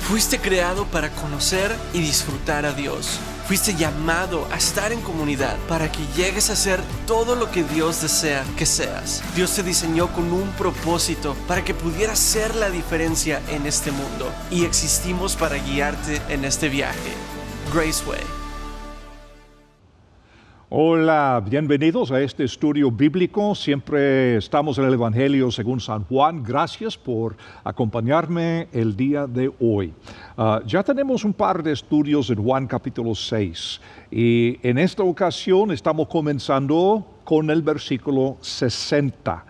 Fuiste creado para conocer y disfrutar a Dios. Fuiste llamado a estar en comunidad para que llegues a ser todo lo que Dios desea que seas. Dios te diseñó con un propósito para que pudieras ser la diferencia en este mundo, y existimos para guiarte en este viaje. Graceway. Hola, bienvenidos a este estudio bíblico. Siempre estamos en el Evangelio según San Juan. Gracias por acompañarme el día de hoy. Ya tenemos un par de estudios en Juan capítulo 6 y en esta ocasión estamos comenzando con el versículo 60.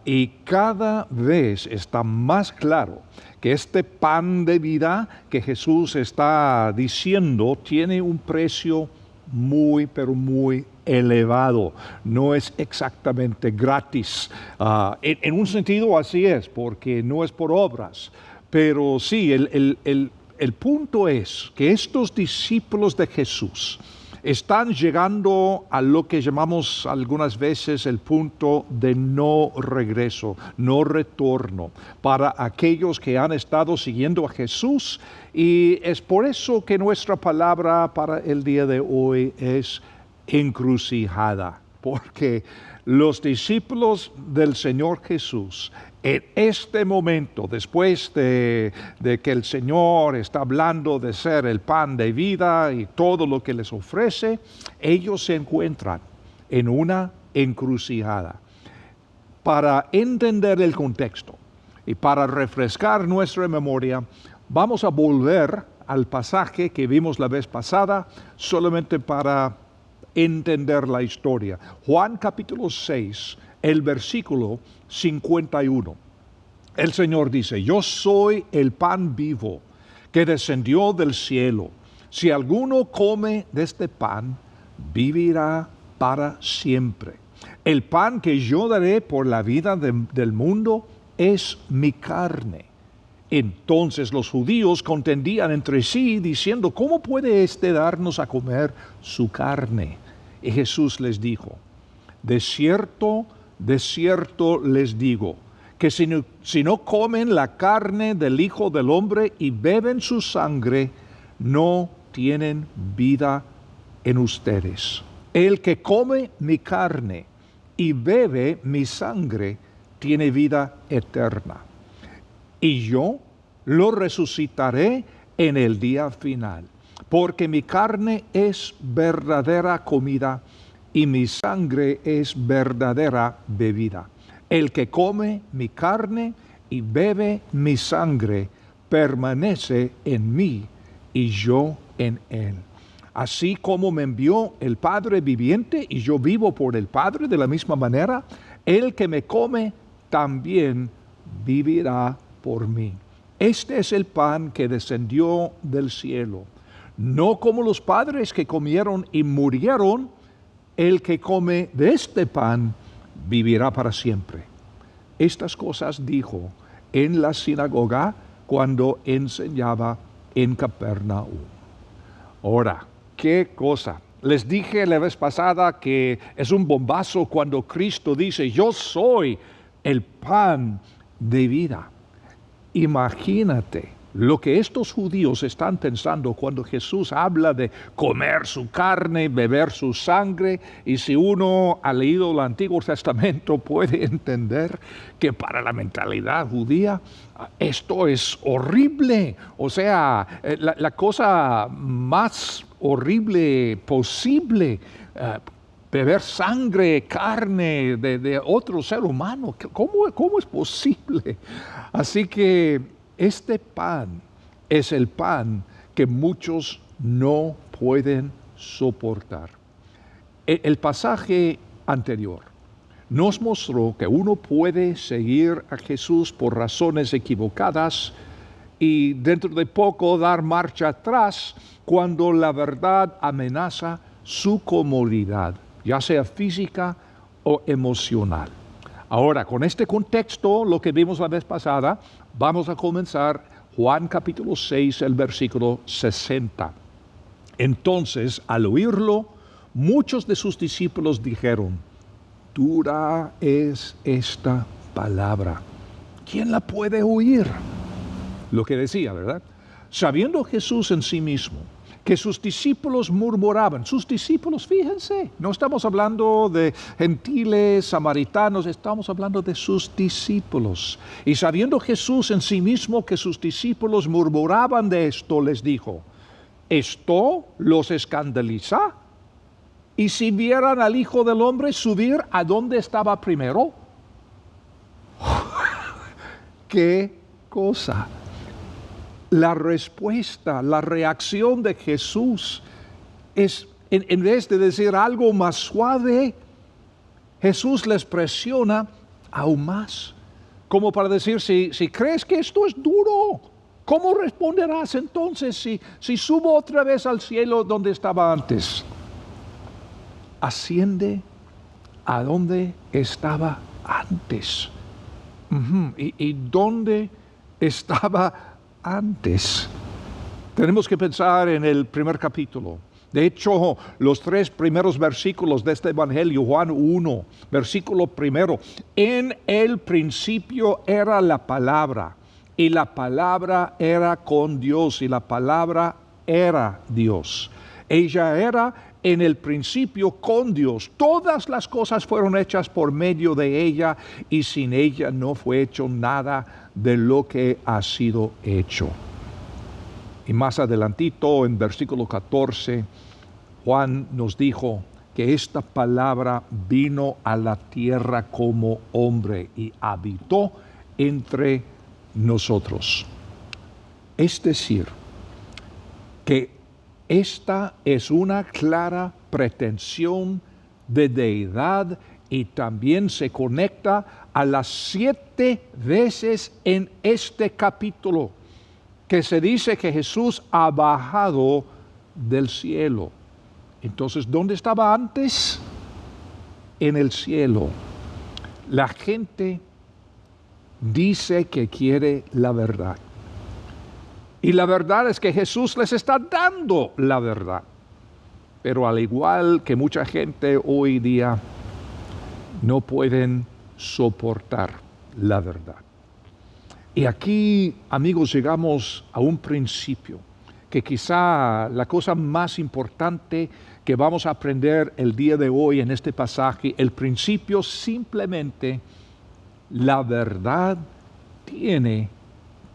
Y cada vez está más claro que este pan de vida que Jesús está diciendo tiene un precio muy, pero muy elevado. No es exactamente gratis. En un sentido así es, porque no es por obras. Pero sí, el punto es que estos discípulos de Jesús están llegando a lo que llamamos algunas veces el punto de no regreso, no retorno, para aquellos que han estado siguiendo a Jesús, y es por eso que nuestra palabra para el día de hoy es encrucijada, porque los discípulos del Señor Jesús en este momento, después de que el Señor está hablando de ser el pan de vida y todo lo que les ofrece, ellos se encuentran en una encrucijada. Para entender el contexto y para refrescar nuestra memoria, vamos a volver al pasaje que vimos la vez pasada, solamente para entender la historia. Juan capítulo 6, el versículo 51. El Señor dice: yo soy el pan vivo que descendió del cielo. Si alguno come de este pan, vivirá para siempre. El pan que yo daré por la vida del mundo es mi carne. Entonces los judíos contendían entre sí, diciendo: ¿cómo puede éste darnos a comer su carne? Y Jesús les dijo: de cierto les digo, que si no comen la carne del Hijo del Hombre y beben su sangre, no tienen vida en ustedes. El que come mi carne y bebe mi sangre, tiene vida eterna. Y yo lo resucitaré en el día final, porque mi carne es verdadera comida y mi sangre es verdadera bebida. El que come mi carne y bebe mi sangre permanece en mí y yo en él. Así como me envió el Padre viviente y yo vivo por el Padre, de la misma manera, el que me come también vivirá por mí. Este es el pan que descendió del cielo. No como los padres que comieron y murieron, el que come de este pan vivirá para siempre. Estas cosas dijo en la sinagoga cuando enseñaba en Capernaum. Ahora, ¿qué cosa? Les dije la vez pasada que es un bombazo cuando Cristo dice: yo soy el pan de vida. Imagínate lo que estos judíos están pensando cuando Jesús habla de comer su carne, beber su sangre. Y si uno ha leído el Antiguo Testamento, puede entender que para la mentalidad judía esto es horrible. O sea, la cosa más horrible posible. Beber sangre, carne de otro ser humano. ¿Cómo es posible? Así que este pan es el pan que muchos no pueden soportar. El pasaje anterior nos mostró que uno puede seguir a Jesús por razones equivocadas y dentro de poco dar marcha atrás cuando la verdad amenaza su comodidad, ya sea física o emocional. Ahora, con este contexto, lo que vimos la vez pasada, vamos a comenzar Juan capítulo 6, el versículo 60. Entonces, al oírlo, muchos de sus discípulos dijeron: dura es esta palabra, ¿quién la puede oír? Lo que decía, ¿verdad? sabiendo Jesús en sí mismo que sus discípulos murmuraban, sus discípulos, fíjense, no estamos hablando de gentiles, samaritanos, estamos hablando de sus discípulos. Y sabiendo Jesús en sí mismo que sus discípulos murmuraban de esto, les dijo, ¿esto los escandaliza? Y si vieran al Hijo del Hombre subir a donde estaba primero, ¿qué cosa? La respuesta, la reacción de Jesús es, en vez de decir algo más suave, Jesús les presiona aún más. Como para decir, si crees que esto es duro, ¿cómo responderás entonces si subo otra vez al cielo donde estaba antes? Asciende a donde estaba antes. ¿Y dónde estaba antes? Tenemos que pensar en el primer capítulo. De hecho, los 3 primeros versículos de este Evangelio, Juan 1, versículo primero, en el principio era la palabra, y la palabra era con Dios, y la palabra era Dios. Ella era en el principio con Dios. Todas las cosas fueron hechas por medio de ella, y sin ella no fue hecho nada de lo que ha sido hecho. Y más adelantito, en versículo 14, Juan nos dijo que esta palabra vino a la tierra como hombre y habitó entre nosotros. Es decir, que esta es una clara pretensión de deidad y también se conecta a las 7 veces en este capítulo que se dice que Jesús ha bajado del cielo. Entonces, ¿dónde estaba antes? En el cielo. La gente dice que quiere la verdad. Y la verdad es que Jesús les está dando la verdad. Pero al igual que mucha gente hoy día, no pueden soportar la verdad. Y aquí, amigos, llegamos a un principio, que quizá la cosa más importante que vamos a aprender el día de hoy en este pasaje, el principio simplemente, la verdad tiene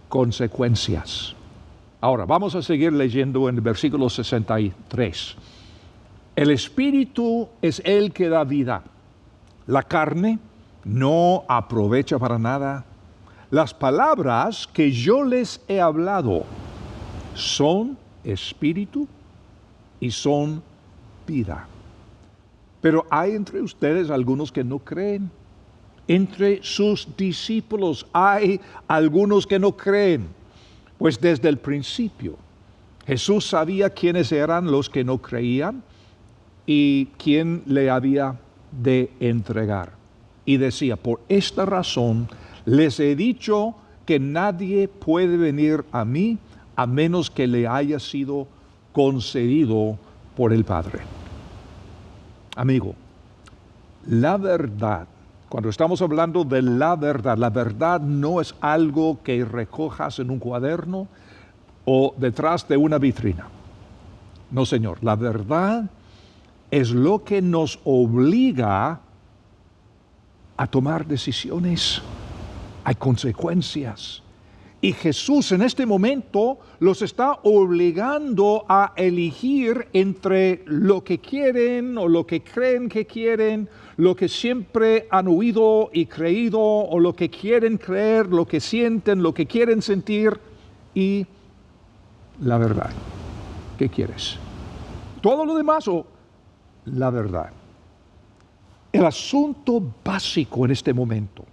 consecuencias. Ahora, vamos a seguir leyendo en el versículo 63. El Espíritu es el que da vida. La carne no aprovecha para nada. Las palabras que yo les he hablado son espíritu y son vida. Pero hay entre ustedes algunos que no creen. Entre sus discípulos hay algunos que no creen. Pues desde el principio Jesús sabía quiénes eran los que no creían y quién le había de entregar. Y decía, por esta razón les he dicho que nadie puede venir a mí a menos que le haya sido concedido por el Padre. Amigo, la verdad, cuando estamos hablando de la verdad no es algo que recojas en un cuaderno o detrás de una vitrina. No, Señor, la verdad es lo que nos obliga a tomar decisiones. Hay consecuencias. Y Jesús en este momento los está obligando a elegir entre lo que quieren o lo que creen que quieren, lo que siempre han oído y creído, o lo que quieren creer, lo que sienten, lo que quieren sentir, y la verdad. ¿Qué quieres? ¿Todo lo demás o la verdad? El asunto básico en este momento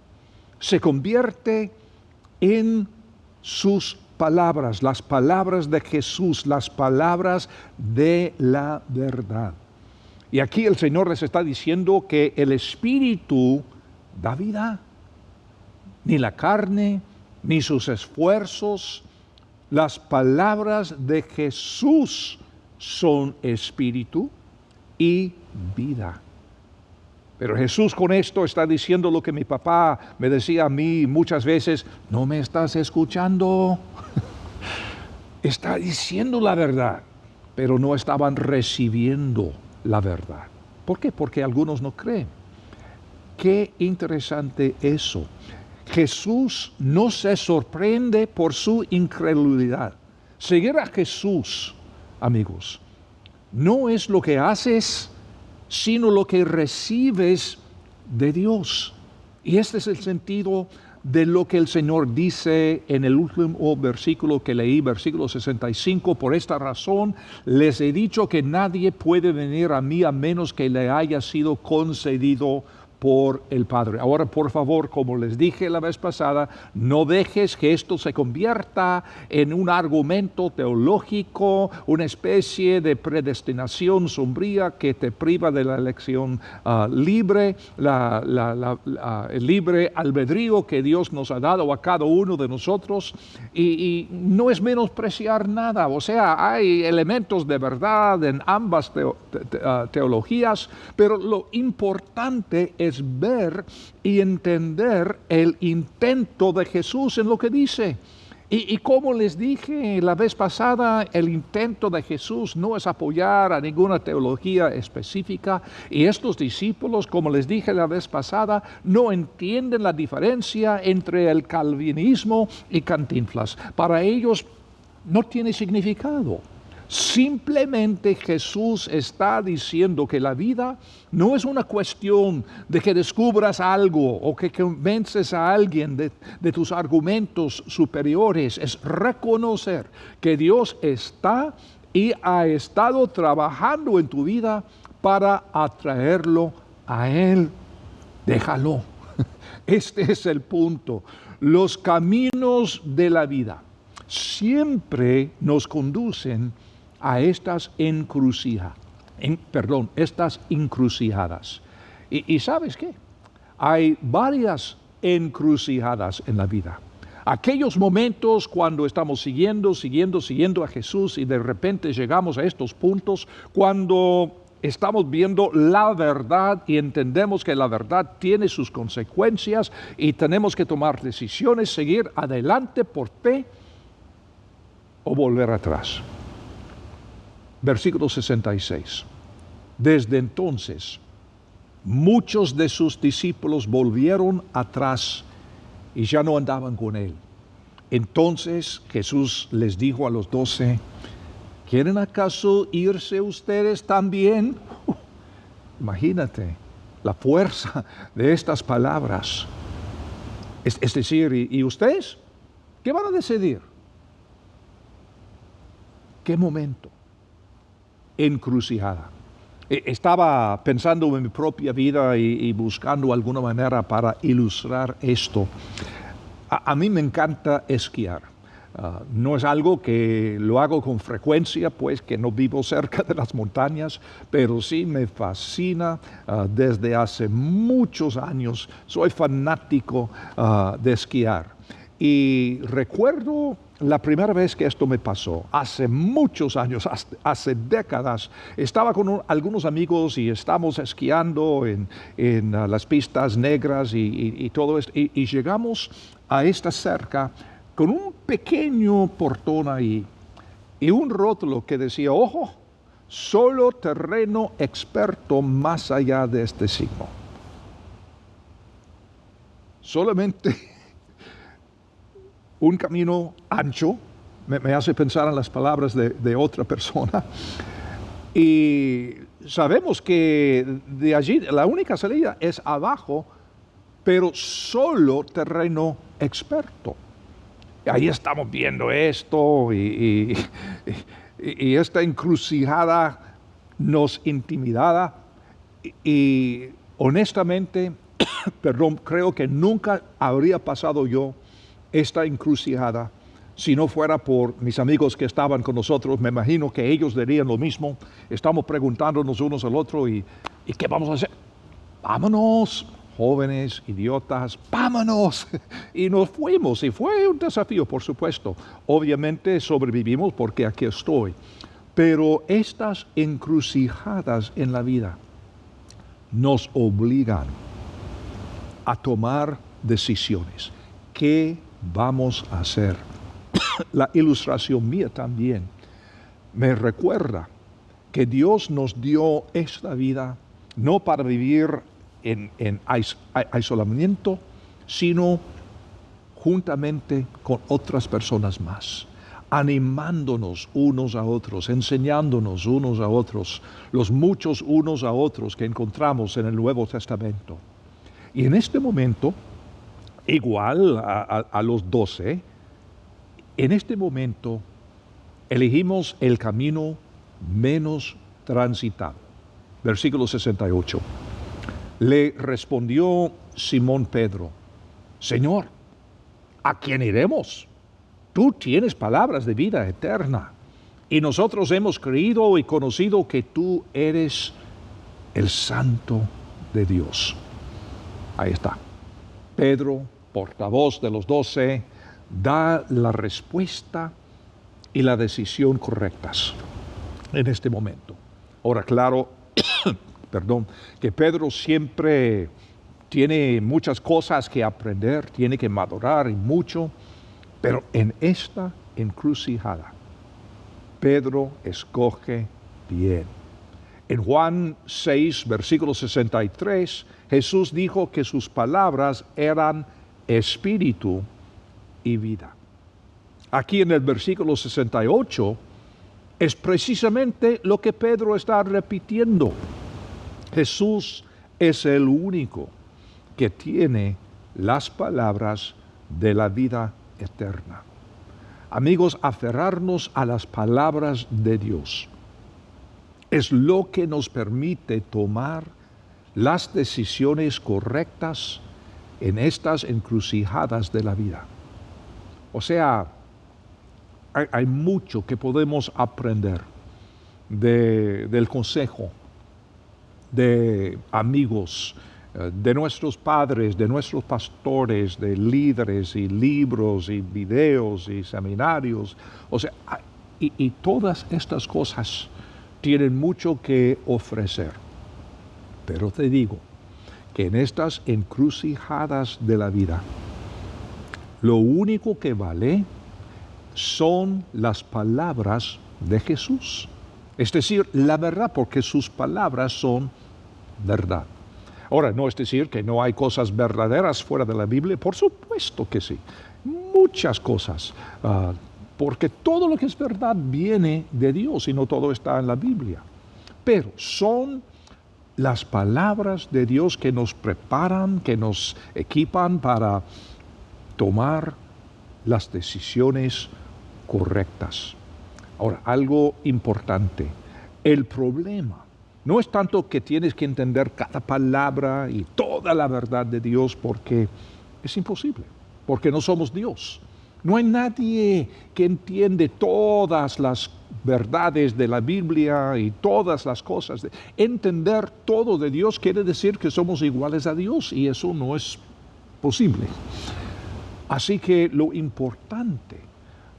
se convierte en sus palabras, las palabras de Jesús, las palabras de la verdad. Y aquí el Señor les está diciendo que el Espíritu da vida. Ni la carne, ni sus esfuerzos. Las palabras de Jesús son espíritu y vida. Pero Jesús con esto está diciendo lo que mi papá me decía a mí muchas veces: no me estás escuchando. está diciendo la verdad, pero no estaban recibiendo la verdad. ¿Por qué? Porque algunos no creen. Qué interesante eso. Jesús no se sorprende por su incredulidad. Seguir a Jesús, amigos, no es lo que haces, sino lo que recibes de Dios. Y este es el sentido de lo que el Señor dice en el último versículo que leí, versículo 65. Por esta razón les he dicho que nadie puede venir a mí a menos que le haya sido concedido por el Padre. Ahora, por favor, como les dije la vez pasada, no dejes que esto se convierta en un argumento teológico, una especie de predestinación sombría que te priva de la elección libre, el libre albedrío que Dios nos ha dado a cada uno de nosotros. Y no es menospreciar nada. O sea, hay elementos de verdad en ambas teologías, pero lo importante es ver y entender el intento de Jesús en lo que dice. Y como les dije la vez pasada, el intento de Jesús no es apoyar a ninguna teología específica, y estos discípulos, como les dije la vez pasada, no entienden la diferencia entre el calvinismo y Cantinflas. Para ellos no tiene significado. Simplemente Jesús está diciendo que la vida no es una cuestión de que descubras algo o que convences a alguien de tus argumentos superiores. Es reconocer que Dios está y ha estado trabajando en tu vida para atraerlo a Él. Déjalo. Este es el punto. Los caminos de la vida siempre nos conducen a estas encrucijadas. ¿Y sabes qué? Hay varias encrucijadas en la vida. Aquellos momentos cuando estamos siguiendo a Jesús y de repente llegamos a estos puntos cuando estamos viendo la verdad y entendemos que la verdad tiene sus consecuencias y tenemos que tomar decisiones, seguir adelante por fe o volver atrás. Versículo 66. Desde entonces, muchos de sus discípulos volvieron atrás y ya no andaban con él. Entonces Jesús les dijo a los 12, ¿quieren acaso irse ustedes también? Imagínate la fuerza de estas palabras. Es decir, ¿y ustedes? ¿Qué van a decidir? ¿Qué momento? Encrucijada. Estaba pensando en mi propia vida y buscando alguna manera para ilustrar esto. A mí me encanta esquiar. No es algo que lo hago con frecuencia, pues que no vivo cerca de las montañas, pero sí me fascina desde hace muchos años. Soy fanático de esquiar. Y recuerdo la primera vez que esto me pasó, hace muchos años, hace décadas. Estaba con algunos amigos y estábamos esquiando en las pistas negras y todo esto. Y llegamos a esta cerca con un pequeño portón ahí y un rótulo que decía, ojo, solo terreno experto más allá de este signo. Solamente un camino ancho, me hace pensar en las palabras de otra persona, y sabemos que de allí la única salida es abajo, pero solo terreno experto. Y ahí estamos viendo esto y esta encrucijada nos intimidaba y honestamente, perdón, creo que nunca habría pasado yo esta encrucijada si no fuera por mis amigos que estaban con nosotros. Me imagino que ellos dirían lo mismo. Estamos preguntándonos unos al otro ¿y qué vamos a hacer? Vámonos, jóvenes, idiotas, vámonos. Y nos fuimos y fue un desafío, por supuesto. Obviamente sobrevivimos porque aquí estoy. Pero estas encrucijadas en la vida nos obligan a tomar decisiones. ¿Qué vamos a hacer? la ilustración mía también me recuerda que Dios nos dio esta vida no para vivir en aislamiento, sino juntamente con otras personas más, animándonos unos a otros, enseñándonos unos a otros, los muchos unos a otros que encontramos en el Nuevo Testamento. Y en este momento, igual a los 12, en este momento elegimos el camino menos transitado. Versículo 68. Le respondió Simón Pedro: Señor, ¿a quién iremos? Tú tienes palabras de vida eterna, y nosotros hemos creído y conocido que tú eres el Santo de Dios. Ahí está. Pedro, portavoz de los 12, da la respuesta y la decisión correctas en este momento. Ahora, claro, que Pedro siempre tiene muchas cosas que aprender, tiene que madurar y mucho, pero en esta encrucijada, Pedro escoge bien. En Juan 6, versículo 63, Jesús dijo que sus palabras eran espíritu y vida. Aquí en el versículo 68 es precisamente lo que Pedro está repitiendo. Jesús es el único que tiene las palabras de la vida eterna. Amigos, aferrarnos a las palabras de Dios es lo que nos permite tomar las decisiones correctas en estas encrucijadas de la vida. O sea, hay mucho que podemos aprender del consejo de amigos, de nuestros padres, de nuestros pastores, de líderes y libros y videos y seminarios. O sea, y todas estas cosas tienen mucho que ofrecer. Pero te digo que en estas encrucijadas de la vida, lo único que vale son las palabras de Jesús. Es decir, la verdad, porque sus palabras son verdad. Ahora, no es decir que no hay cosas verdaderas fuera de la Biblia, por supuesto que sí, muchas cosas, porque todo lo que es verdad viene de Dios y no todo está en la Biblia. Pero son las palabras de Dios que nos preparan, que nos equipan para tomar las decisiones correctas. Ahora, algo importante, el problema no es tanto que tienes que entender cada palabra y toda la verdad de Dios, porque es imposible, porque no somos Dios. No hay nadie que entiende todas las verdades de la Biblia y todas las cosas. Entender todo de Dios quiere decir que somos iguales a Dios, y eso no es posible. Así que lo importante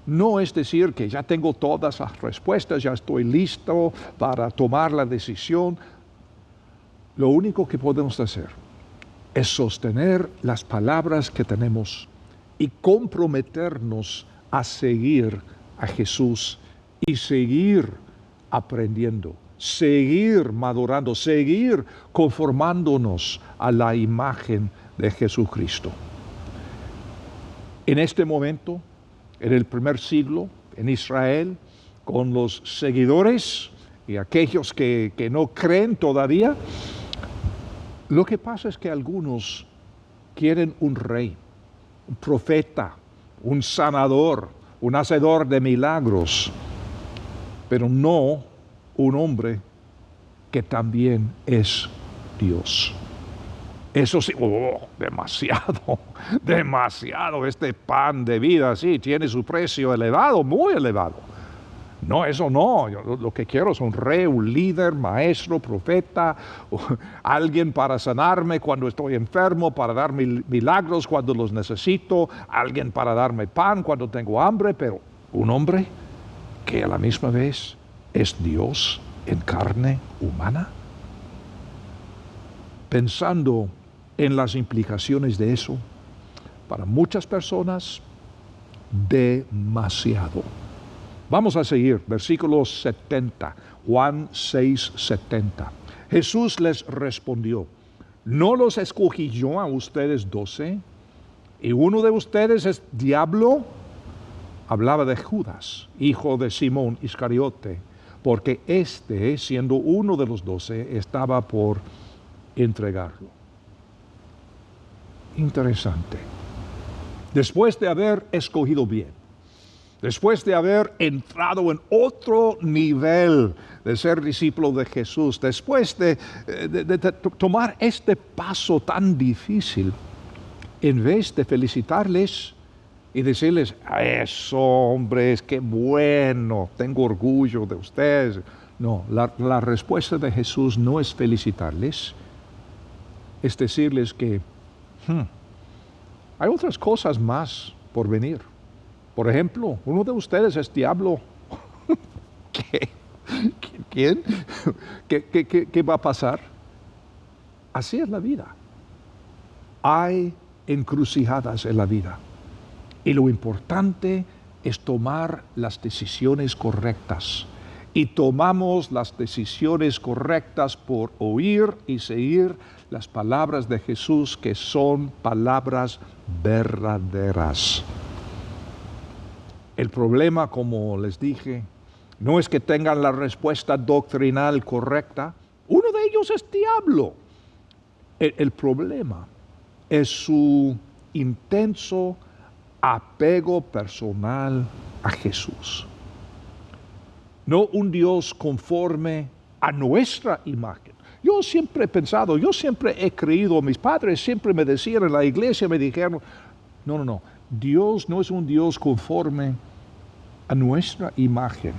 no es decir que ya tengo todas las respuestas, ya estoy listo para tomar la decisión. Lo único que podemos hacer es sostener las palabras que tenemos y comprometernos a seguir a Jesús y seguir aprendiendo, seguir madurando, seguir conformándonos a la imagen de Jesucristo. En este momento, en el primer siglo, en Israel, con los seguidores y aquellos que no creen todavía, lo que pasa es que algunos quieren un rey, un profeta, un sanador, un hacedor de milagros, pero no un hombre que también es Dios. Eso sí, demasiado, este pan de vida, sí, tiene su precio elevado, muy elevado. No, eso no, yo lo que quiero es un rey, un líder, maestro, profeta, alguien para sanarme cuando estoy enfermo, para darme milagros cuando los necesito, alguien para darme pan cuando tengo hambre, pero un hombre que a la misma vez es Dios en carne humana. Pensando en las implicaciones de eso, para muchas personas demasiado. Vamos a seguir, versículo 70, Juan 6:70. Jesús les respondió: ¿no los escogí yo a ustedes 12? ¿Y uno de ustedes es diablo? Hablaba de Judas, hijo de Simón Iscariote, porque éste, siendo uno de los 12, estaba por entregarlo. Interesante. Después de haber escogido bien, después de haber entrado en otro nivel de ser discípulo de Jesús, después de tomar este paso tan difícil, en vez de felicitarles y decirles: eso, hombres, qué bueno, tengo orgullo de ustedes. No, la respuesta de Jesús no es felicitarles, es decirles que hay otras cosas más por venir. Por ejemplo, uno de ustedes es diablo. ¿Qué? ¿Quién? ¿Qué va a pasar? Así es la vida. Hay encrucijadas en la vida. Y lo importante es tomar las decisiones correctas. Y tomamos las decisiones correctas por oír y seguir las palabras de Jesús, que son palabras verdaderas. El problema, como les dije, no es que tengan la respuesta doctrinal correcta. Uno de ellos es diablo. El problema es su intenso apego personal a Jesús. No un Dios conforme a nuestra imagen. Yo siempre he pensado, yo siempre he creído, mis padres siempre me decían en la iglesia, me dijeron: no, Dios no es un Dios conforme a nuestra imagen,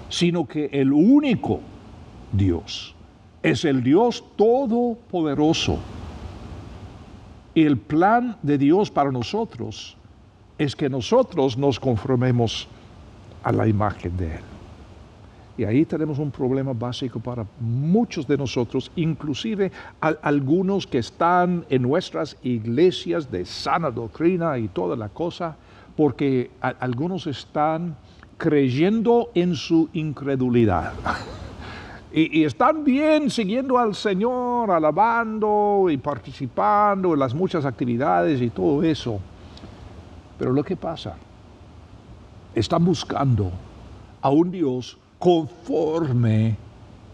sino que el único Dios es el Dios todopoderoso. Y el plan de Dios para nosotros es que nosotros nos conformemos a la imagen de Él. Y ahí tenemos un problema básico para muchos de nosotros, inclusive algunos que están en nuestras iglesias de sana doctrina y toda la cosa, porque algunos están creyendo en su incredulidad. Y están bien siguiendo al Señor, alabando y participando en las muchas actividades y todo eso. Pero lo que pasa, están buscando a un Dios conforme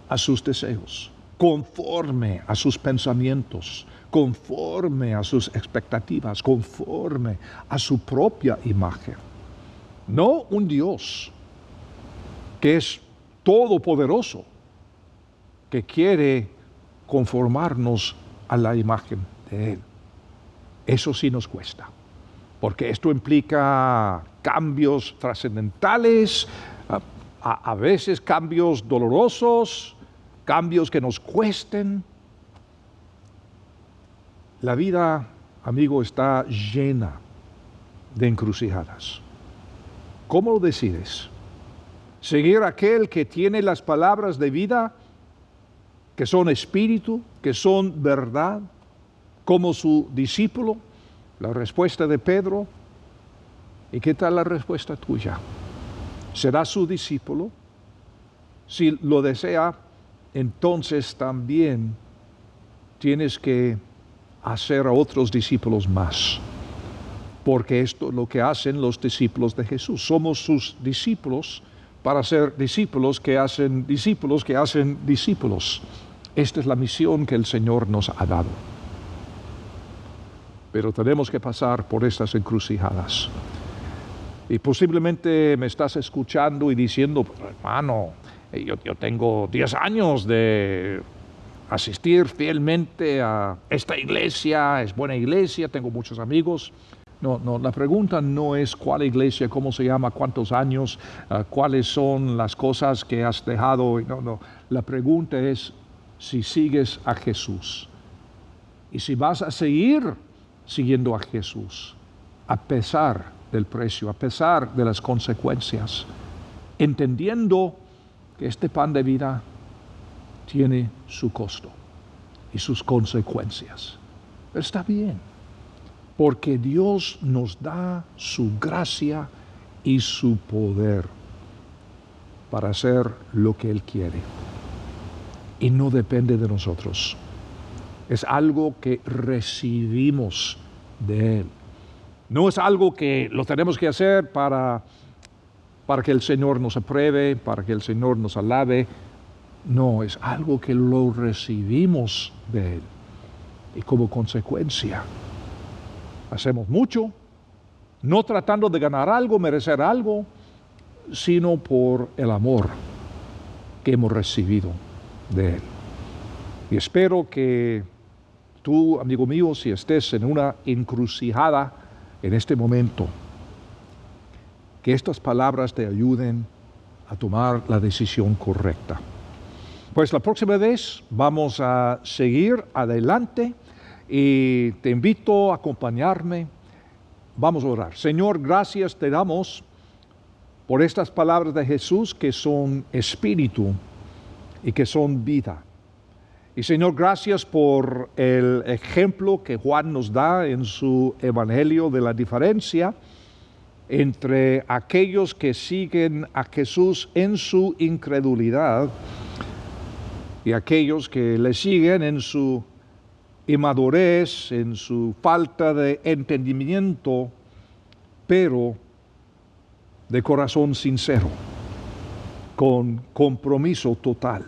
a sus deseos, conforme a sus pensamientos, conforme a sus expectativas, conforme a su propia imagen. No un Dios que es todopoderoso, que quiere conformarnos a la imagen de Él. Eso sí nos cuesta, porque esto implica cambios trascendentales, a veces cambios dolorosos, cambios que nos cuesten. La vida, amigo, está llena de encrucijadas. ¿Cómo lo decides? ¿Seguir a aquel que tiene las palabras de vida, que son espíritu, que son verdad, como su discípulo? La respuesta de Pedro. ¿Y qué tal la respuesta tuya? ¿Será su discípulo? Si lo desea, entonces también tienes que hacer a otros discípulos más. Porque esto es lo que hacen los discípulos de Jesús. Somos sus discípulos para ser discípulos que hacen discípulos que hacen discípulos. Esta es la misión que el Señor nos ha dado. Pero tenemos que pasar por estas encrucijadas. Y posiblemente me estás escuchando y diciendo: hermano, yo tengo 10 años de asistir fielmente a esta iglesia, es buena iglesia, tengo muchos amigos. No, la pregunta no es cuál iglesia, cómo se llama, cuántos años, cuáles son las cosas que has dejado. No, la pregunta es si sigues a Jesús. Y si vas a seguir siguiendo a Jesús, a pesar del precio, a pesar de las consecuencias, entendiendo que este pan de vida tiene su costo y sus consecuencias. Pero está bien, porque Dios nos da su gracia y su poder para hacer lo que Él quiere. Y no depende de nosotros. Es algo que recibimos de Él. No es algo que lo tenemos que hacer para que el Señor nos apruebe, para que el Señor nos alabe. No, es algo que lo recibimos de Él. Y como consecuencia, hacemos mucho, no tratando de ganar algo, merecer algo, sino por el amor que hemos recibido de Él. Y espero que tú, amigo mío, si estés en una encrucijada en este momento, que estas palabras te ayuden a tomar la decisión correcta. Pues la próxima vez vamos a seguir adelante y te invito a acompañarme. Vamos a orar. Señor, gracias te damos por estas palabras de Jesús que son espíritu y que son vida. Y Señor, gracias por el ejemplo que Juan nos da en su evangelio de la diferencia entre aquellos que siguen a Jesús en su incredulidad y aquellos que le siguen en su inmadurez, en su falta de entendimiento, pero de corazón sincero, con compromiso total,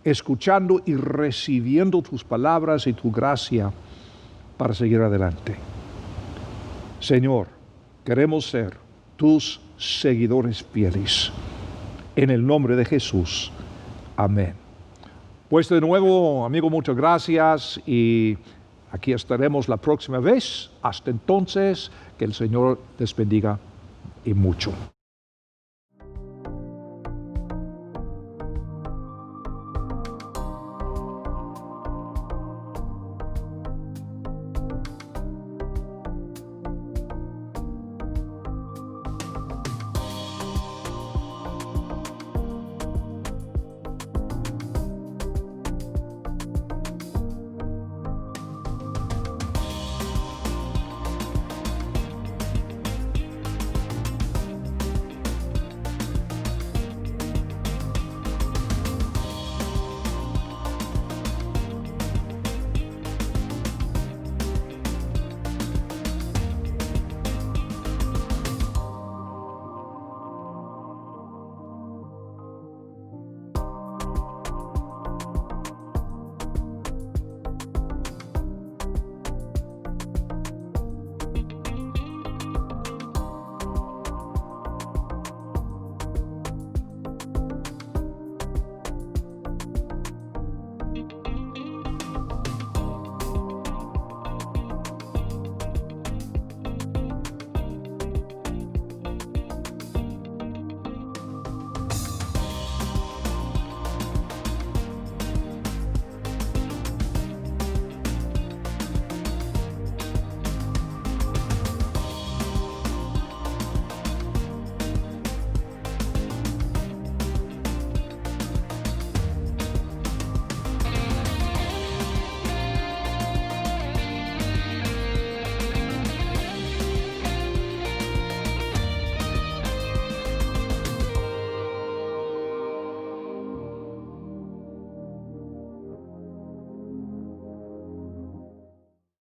escuchando y recibiendo tus palabras y tu gracia para seguir adelante. Señor, queremos ser tus seguidores fieles. En el nombre de Jesús. Amén. Pues de nuevo, amigo, muchas gracias y aquí estaremos la próxima vez. Hasta entonces, que el Señor les bendiga y mucho.